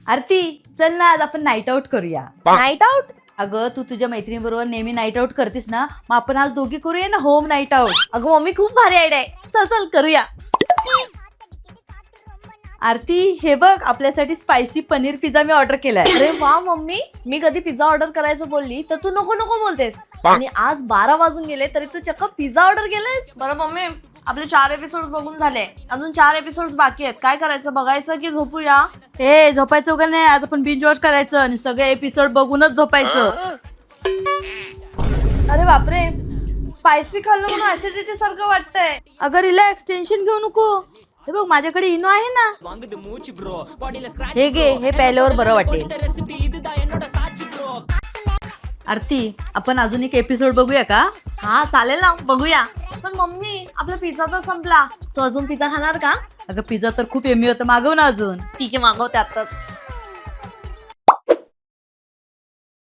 आरती चल ना, आज आपण नाईट आउट करूया. Night out? अगं तू तुझ्या मैत्रिणीबरोबर नेहमी नाईट आउट करतेस ना, मग आपण आज दोघी करूया ना होम नाईट आउट. अगं मम्मी खूप भारी आयडिया आहे. चल चल करूया. आरती हे बघ, आपल्यासाठी स्पायसी पनीर पिझ्झा मी ऑर्डर केलाय. अरे वा मम्मी, मी कधी पिझ्झा ऑर्डर करायचं बोलली तर तू नको नको बोलतेस, आणि आज 12 वाजून गेले तरी तू चक्क पिझ्झा ऑर्डर केलंयस. बरं मम्मी, आपले 4 एपिसोड बघून झाले, अजून 4 एपिसोड बाकी आहेत. काय करायचं, बघायचं की झोपूया? ए झोपायचं वगैरे नाही, आज आपण बिंज वॉच करायचं आणि सगळे एपिसोड बघूनच झोपायचं. अरे बापरे, स्पायसी खाल्लं म्हणून ऍसिडिटी सारखं वाटतंय. अगं रिलॅक्स, टेन्शन घेऊ नको. हे बघ माझ्याकडे इनो आहे ना, हे घे, हे प्यायल्यावर बरं वाटेल. आरती आपण अजून एक एपिसोड बघूया का? हा चालेल ना, बघूया. पण मम्मी, आपला पिझ्झा तर संपला, तू अजून पिझ्झा खाणार का? अगं पिझ्झा तर खूप यम्मी होता, मागव ना अजून. ठीक आहे, मागवते आताच.